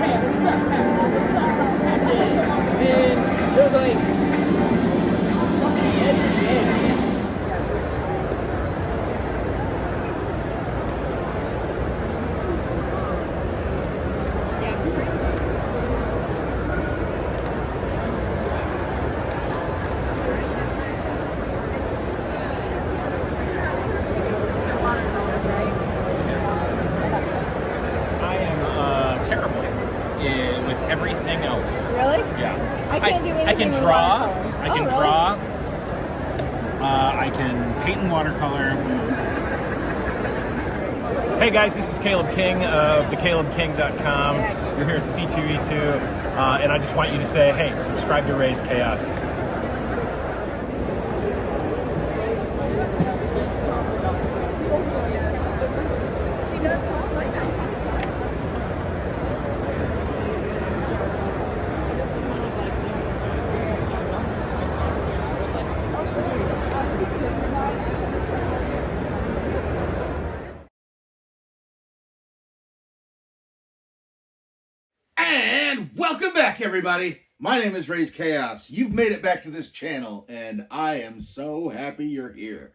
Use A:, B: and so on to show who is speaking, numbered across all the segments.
A: And it was like,
B: I am terrible with everything else.
C: Really?
B: Yeah.
C: I can't do anything
B: I can
C: with
B: draw.
C: watercolors.
B: I can
C: Oh, really?
B: draw. I can paint in watercolor. Hey guys, this is Caleb King of thecalebking.com. You're here at C2E2, and I just want you to say, hey, subscribe to Raze Chaos.
D: And welcome back, everybody. My name is Raze Chaos. You've made it back to this channel, and I am so happy you're here.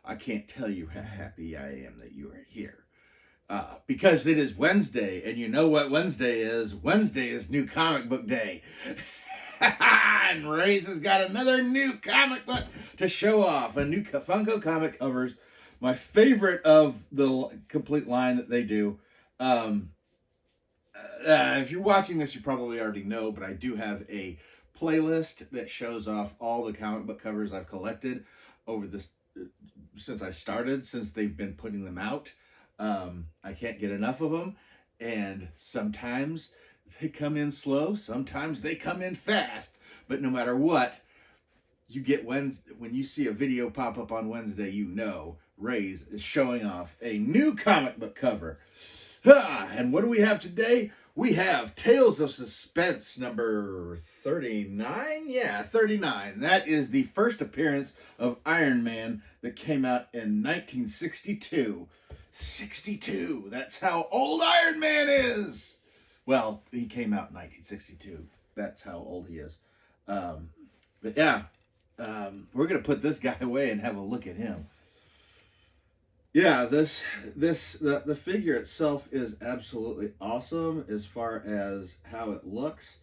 D: I can't tell you how happy I am that you are here. Because it is Wednesday, and you know what Wednesday is. Wednesday is New Comic Book Day. And Raze has got another new comic book to show off. A new Funko comic covers. My favorite of the complete line that they do. If you're watching this, you probably already know, but I do have a playlist that shows off all the comic book covers I've collected over this since I started, since they've been putting them out. I can't get enough of them, and sometimes they come in slow, sometimes they come in fast, but no matter what, you get when you see a video pop up on Wednesday, you know Raze is showing off a new comic book cover. And what do we have today? We have Tales of Suspense number 39. Yeah, 39. That is the first appearance of Iron Man that came out in 1962. 62. That's how old Iron Man is. Well, he came out in 1962. That's how old he is. But yeah, we're going to put this guy away and have a look at him. Yeah, the figure itself is absolutely awesome as far as how it looks.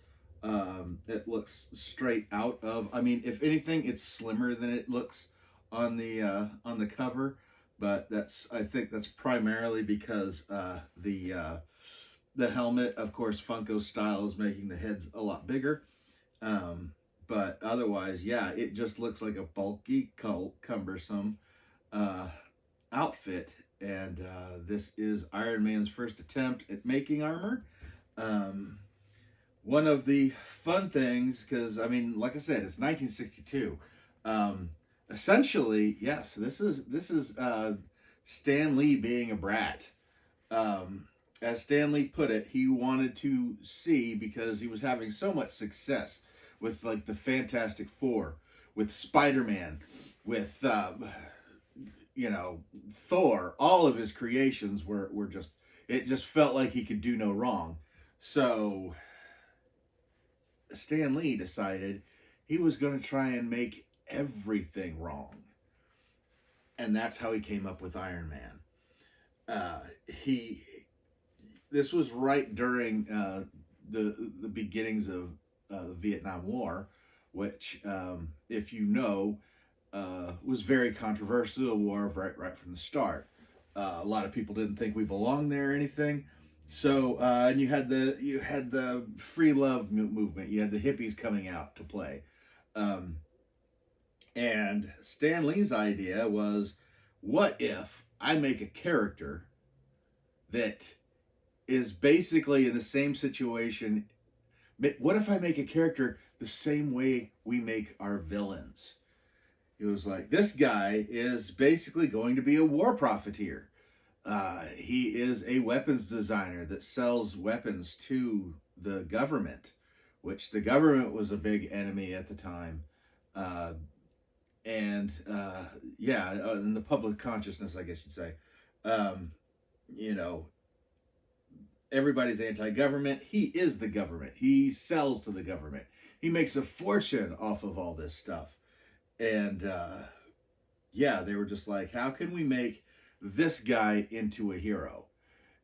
D: It looks straight out of. I mean, if anything, it's slimmer than it looks on the cover, but I think that's primarily because the helmet, of course, Funko style, is making the heads a lot bigger. But otherwise, yeah, it just looks like a bulky, cumbersome outfit, and this is Iron Man's first attempt at making armor. One of the fun things, because I mean, like I said, it's 1962. Essentially, yes, this is Stan Lee being a brat. As Stan Lee put it, he wanted to see, because he was having so much success with like the Fantastic Four, with Spider-Man, with Thor. All of his creations were just, it just felt like he could do no wrong. So Stan Lee decided he was going to try and make everything wrong. And that's how he came up with Iron Man. This was right during the beginnings of the Vietnam War, which, if you know, was very controversial war right from the start. A lot of people didn't think we belonged there or anything. So and you had the free love movement. You had the hippies coming out to play. And Stan Lee's idea was, what if I make a character that is basically in the same situation? What if I make a character the same way we make our villains? It was like, this guy is basically going to be a war profiteer. He is a weapons designer that sells weapons to the government, which the government was a big enemy at the time. In the public consciousness, I guess you'd say. everybody's anti-government. He is the government. He sells to the government. He makes a fortune off of all this stuff. And yeah, they were just like, how can we make this guy into a hero?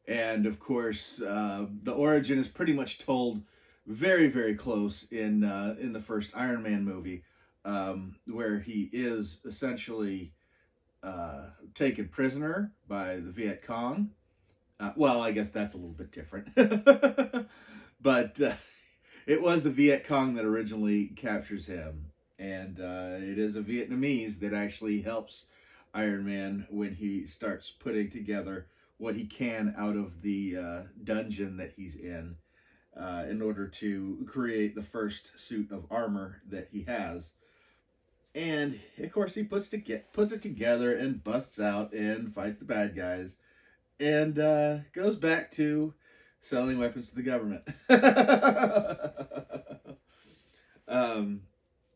D: And of course, the origin is pretty much told very, very close in the first Iron Man movie, where he is essentially taken prisoner by the Viet Cong. Well, I guess that's a little bit different. But it was the Viet Cong that originally captures him. And it is a Vietnamese that actually helps Iron Man when he starts putting together what he can out of the dungeon that he's in order to create the first suit of armor that he has. And of course he puts it together and busts out and fights the bad guys and goes back to selling weapons to the government.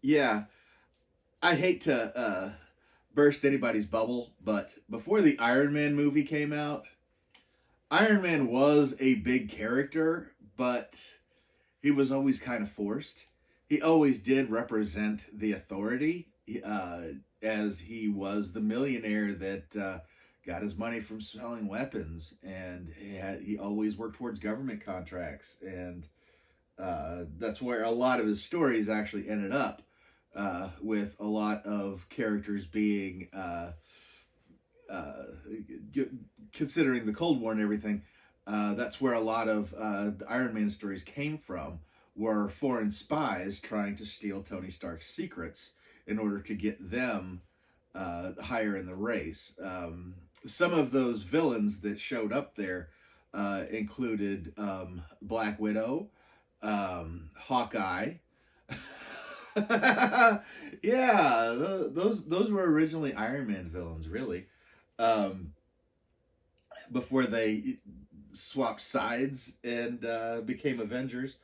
D: Yeah, I hate to burst anybody's bubble, but before the Iron Man movie came out, Iron Man was a big character, but he was always kind of forced. He always did represent the authority, as he was the millionaire that got his money from selling weapons, and he always worked towards government contracts, and that's where a lot of his stories actually ended up, with a lot of characters being, considering the Cold War and everything, that's where a lot of the Iron Man stories came from, were foreign spies trying to steal Tony Stark's secrets in order to get them higher in the race. Some of those villains that showed up there included Black Widow, Hawkeye. Yeah, those were originally Iron Man villains, really. Before they swapped sides and became Avengers.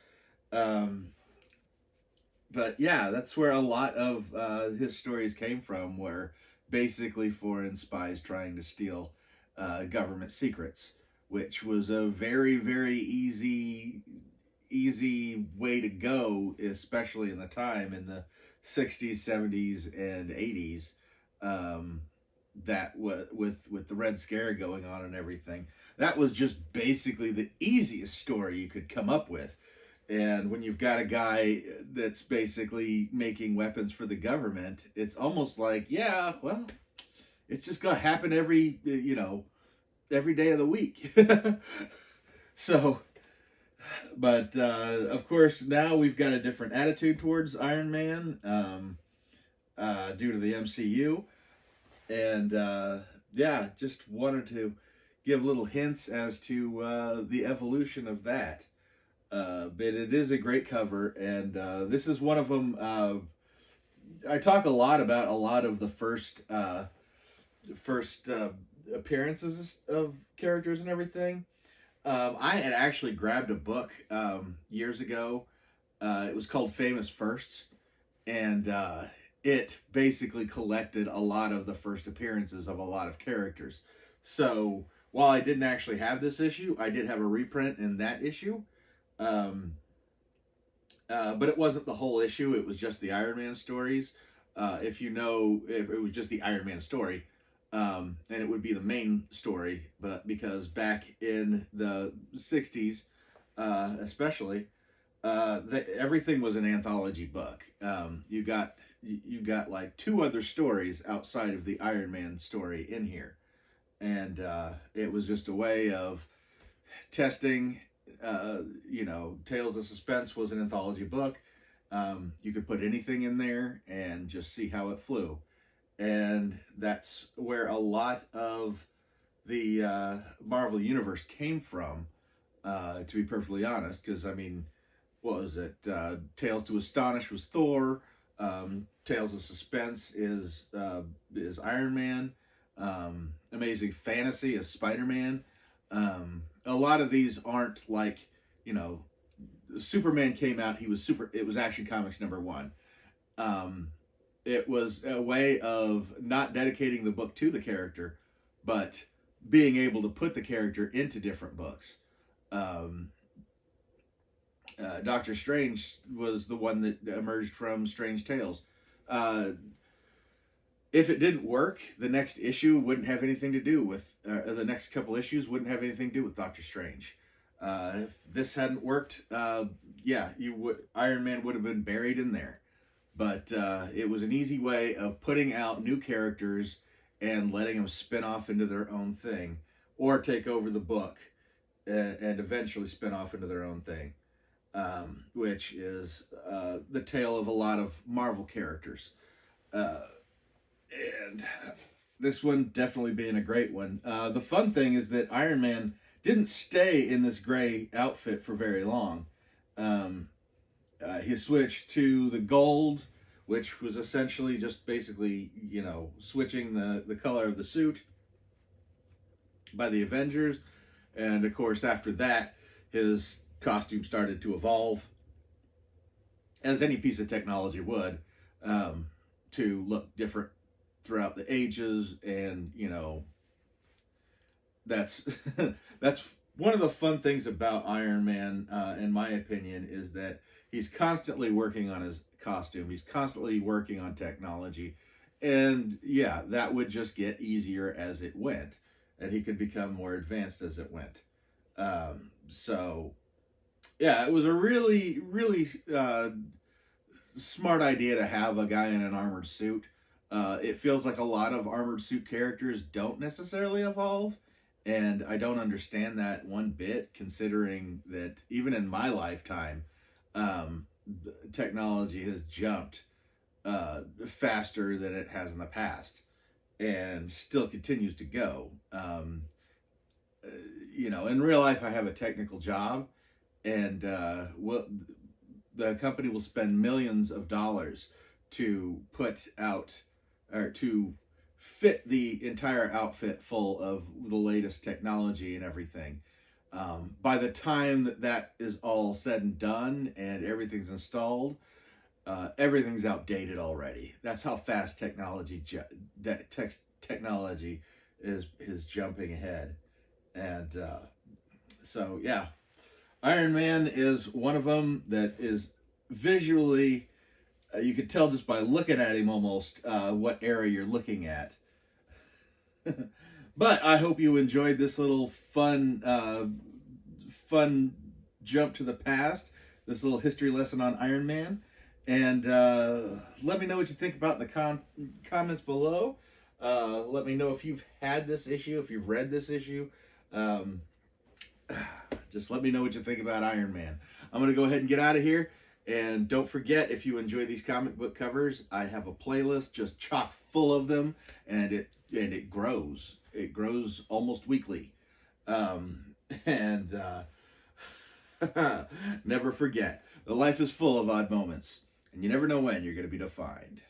D: But yeah, that's where a lot of his stories came from, were basically foreign spies trying to steal government secrets, which was a very, very easy way to go, especially in the time in the 60s, 70s, and 80s, that with the Red Scare going on and everything. That was just basically the easiest story you could come up with. And when you've got a guy that's basically making weapons for the government, it's almost like, yeah, well, it's just going to happen every day of the week. So, but of course, now we've got a different attitude towards Iron Man due to the MCU. And yeah, just wanted to give little hints as to the evolution of that. But it is a great cover, and this is one of them. I talk a lot about a lot of the first appearances of characters and everything. I had actually grabbed a book years ago. It was called Famous Firsts, and it basically collected a lot of the first appearances of a lot of characters. So while I didn't actually have this issue, I did have a reprint in that issue. But it wasn't the whole issue. It was just the Iron Man stories. If it was just the Iron Man story, and it would be the main story, but because back in the 60s, especially, everything was an anthology book. You got like 2 other stories outside of the Iron Man story in here. And it was just a way of testing. Tales of Suspense was an anthology book. You could put anything in there and just see how it flew. And that's where a lot of the Marvel Universe came from, to be perfectly honest. Because, I mean, what was it? Tales to Astonish was Thor. Tales of Suspense is Iron Man. Amazing Fantasy is Spider-Man. A lot of these aren't like, Superman came out, it was Action Comics #1. It was a way of not dedicating the book to the character, but being able to put the character into different books. Doctor Strange was the one that emerged from Strange Tales. If it didn't work, the next issue wouldn't have anything to do with, the next couple issues wouldn't have anything to do with Doctor Strange. If this hadn't worked, yeah, Iron Man would have been buried in there. But it was an easy way of putting out new characters and letting them spin off into their own thing, or take over the book and eventually spin off into their own thing, which is the tale of a lot of Marvel characters. And this one definitely being a great one. The fun thing is that Iron Man didn't stay in this gray outfit for very long. He switched to the gold, which was essentially just basically, you know, switching the color of the suit by the Avengers. And of course, after that, his costume started to evolve, as any piece of technology would, to look different throughout the ages. And, you know, that's that's one of the fun things about Iron Man, in my opinion, is that he's constantly working on his costume. He's constantly working on technology. And yeah, that would just get easier as it went, and he could become more advanced as it went. So yeah, it was a really, really smart idea to have a guy in an armored suit. It feels like a lot of armored suit characters don't necessarily evolve, and I don't understand that one bit, considering that even in my lifetime, technology has jumped faster than it has in the past, and still continues to go. You know, in real life, I have a technical job, and the company will spend millions of dollars to put out, or to fit the entire outfit full of the latest technology and everything. By the time that is all said and done and everything's installed, everything's outdated already. That's how fast technology technology is jumping ahead. And so yeah, Iron Man is one of them that is visually, you could tell just by looking at him almost what era you're looking at. But I hope you enjoyed this little fun jump to the past, this little history lesson on Iron Man. And let me know what you think about in the comments below. Let me know if you've had this issue, if you've read this issue. Just let me know what you think about Iron Man. I'm going to go ahead and get out of here. And don't forget, if you enjoy these comic book covers, I have a playlist just chock full of them, and it grows. It grows almost weekly. Never forget, the life is full of odd moments, and you never know when you're going to be defined.